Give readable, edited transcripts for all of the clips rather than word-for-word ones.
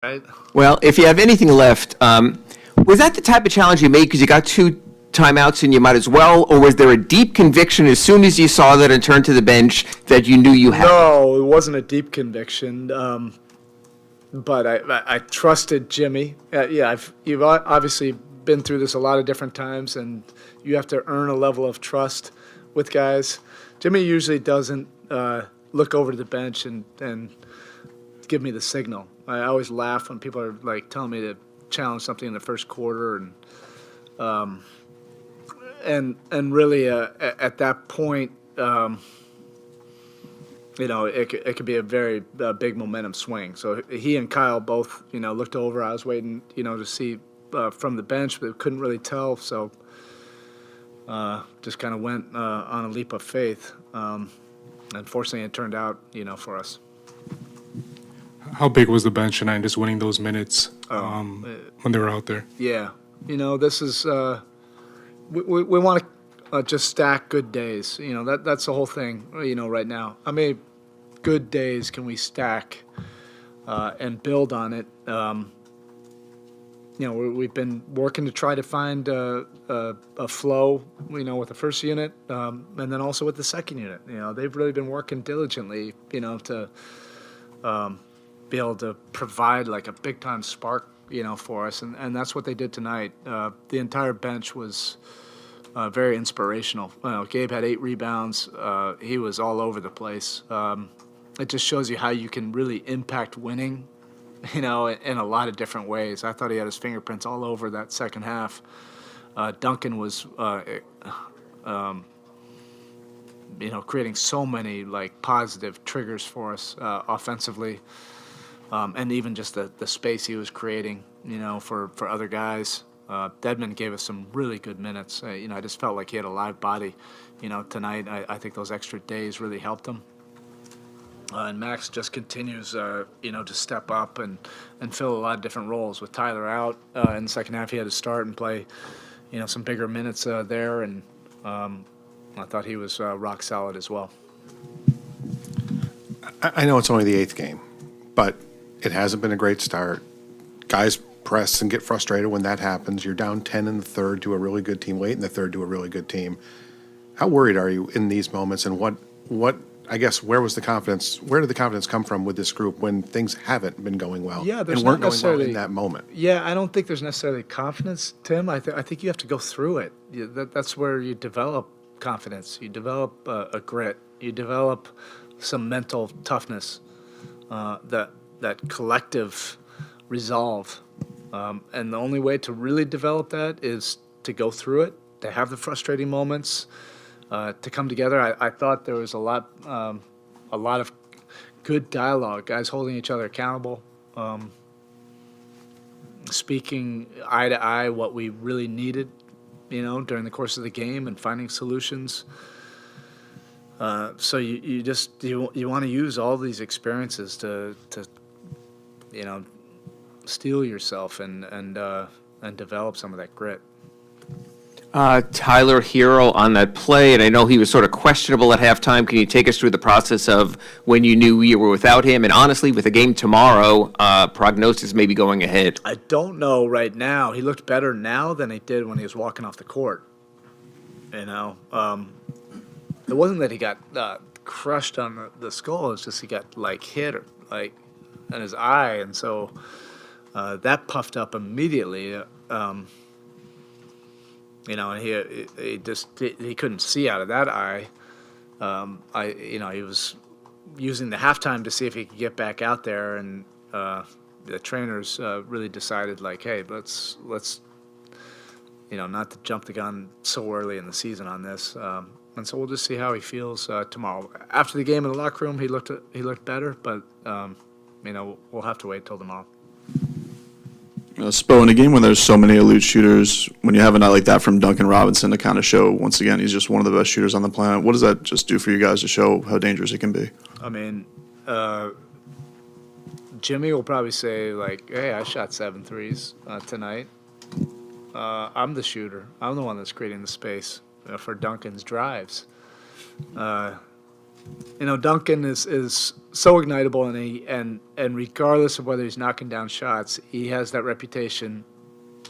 right? Well, if you have anything left, was that the type of challenge you made because you got two timeouts and you might as well, or was there a deep conviction as soon as you saw that and turned to the bench that you knew you had? No, it wasn't a deep conviction, but I trusted Jimmy. You've obviously been through this a lot of different times, and you have to earn a level of trust with guys. Jimmy usually doesn't look over to the bench and give me the signal. I always laugh when people are like telling me to challenge something in the first quarter, and really at that point, it could be a very big momentum swing. So he and Kyle both, looked over. I was waiting, to see from the bench, but couldn't really tell. So just kind of went on a leap of faith. Unfortunately, it turned out, for us. How big was the bench tonight, just winning those minutes when they were out there? Yeah, this is we want to just stack good days. That's the whole thing. Right now, how many good days can we stack and build on it? We've been working to try to find a flow, with the first unit, and then also with the second unit. They've really been working diligently, to be able to provide like a big time spark, for us, and that's what they did tonight. The entire bench was very inspirational. Gabe had 8 rebounds. He was all over the place. It just shows you how you can really impact winning, in a lot of different ways. I thought he had his fingerprints all over that second half. Duncan was, creating so many like positive triggers for us offensively, and even just the space he was creating, for other guys. Dedmon gave us some really good minutes. I just felt like he had a live body, tonight. I think those extra days really helped him. And Max just continues, to step up and fill a lot of different roles. With Tyler out in the second half, he had to start and play, some bigger minutes there. And I thought he was rock solid as well. I know it's only the 8th game, but it hasn't been a great start. Guys press and get frustrated when that happens. You're down 10 in the third to a really good team, late in the third to a really good team. How worried are you in these moments, and what I guess where was the confidence? Where did the confidence come from with this group when things haven't been going well? Yeah, and weren't going well in that moment. Yeah, I don't think there's necessarily confidence, Tim. I think you have to go through it. That's where you develop confidence. You develop a grit. You develop some mental toughness, that collective resolve. And the only way to really develop that is to go through it, to have the frustrating moments, to come together. I thought there was a lot of good dialogue, guys holding each other accountable, speaking eye to eye what we really needed, during the course of the game, and finding solutions. So you want to use all these experiences to steel yourself and develop some of that grit. Tyler Hero on that play, and I know he was sort of questionable at halftime. Can you take us through the process of when you knew you were without him? And honestly, with the game tomorrow, prognosis may be going ahead. I don't know right now. He looked better now than he did when he was walking off the court. It wasn't that he got crushed on the skull. It's just he got hit or in his eye, and so that puffed up immediately. And he couldn't see out of that eye. He was using the halftime to see if he could get back out there, and the trainers really decided hey, let's not to jump the gun so early in the season on this. And so we'll just see how he feels tomorrow. After the game in the locker room, he looked better, but we'll have to wait till tomorrow. Spo, in a game when there's so many elite shooters, when you have a night like that from Duncan Robinson to kind of show, once again, he's just one of the best shooters on the planet, what does that just do for you guys to show how dangerous it can be? I mean, Jimmy will probably say, hey, I shot 7 threes tonight. I'm the shooter. I'm the one that's creating the space for Duncan's drives. Duncan is so ignitable, and regardless of whether he's knocking down shots, he has that reputation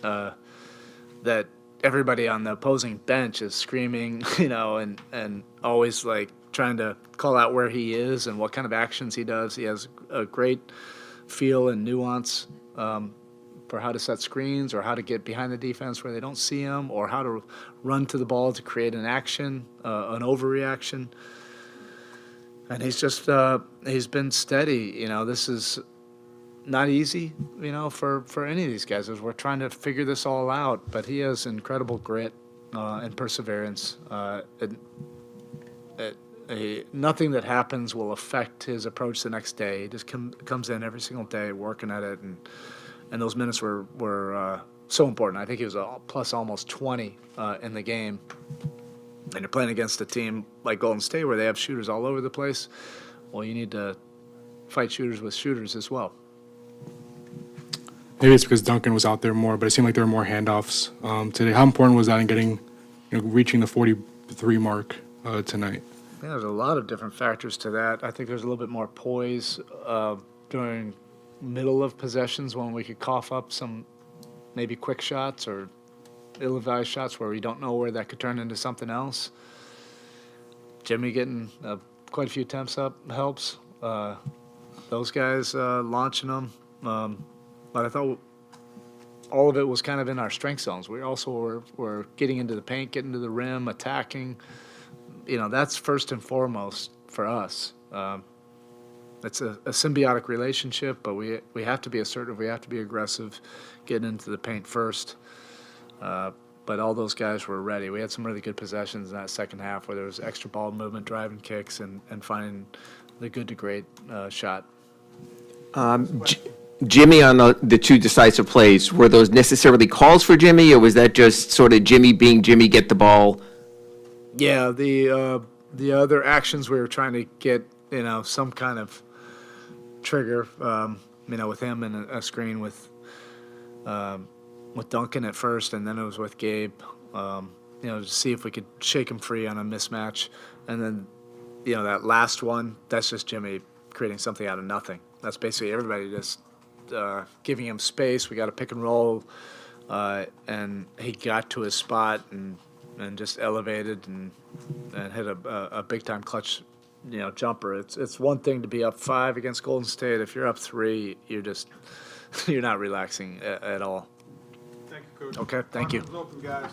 that everybody on the opposing bench is screaming, and always like trying to call out where he is and what kind of actions he does. He has a great feel and nuance for how to set screens or how to get behind the defense where they don't see him, or how to run to the ball to create an action, an overreaction. And he's been steady. This is not easy, for any of these guys as we're trying to figure this all out. But he has incredible grit and perseverance. Nothing that happens will affect his approach the next day. He just comes in every single day working at it, and those minutes were so important. I think he was plus almost 20 in the game. And you're playing against a team like Golden State where they have shooters all over the place. Well, you need to fight shooters with shooters as well. Maybe it's because Duncan was out there more, but it seemed like there were more handoffs today. How important was that in getting, reaching the 43 mark tonight? Yeah, there's a lot of different factors to that. I think there's a little bit more poise during middle of possessions when we could cough up some maybe quick shots or ill-advised shots where we don't know where that could turn into something else. Jimmy getting quite a few attempts up helps. Those guys launching them. But I thought all of it was kind of in our strength zones. We also were getting into the paint, getting to the rim, attacking. That's first and foremost for us. It's a symbiotic relationship, but we have to be assertive. We have to be aggressive, getting into the paint first. But all those guys were ready. We had some really good possessions in that second half where there was extra ball movement, driving kicks, and finding the good to great shot. Jimmy on the two decisive plays, were those necessarily calls for Jimmy, or was that just sort of Jimmy being Jimmy, get the ball? Yeah, the other actions we were trying to get, some kind of trigger, with him and a screen with Duncan at first, and then it was with Gabe, to see if we could shake him free on a mismatch. And then, that last one, that's just Jimmy creating something out of nothing. That's basically everybody just giving him space. We got a pick and roll, and he got to his spot and just elevated and hit a big-time clutch, jumper. It's one thing to be up 5 against Golden State. If you're up 3, you're not relaxing at all. Thank you, Coach. Okay, thank you. Open, guys.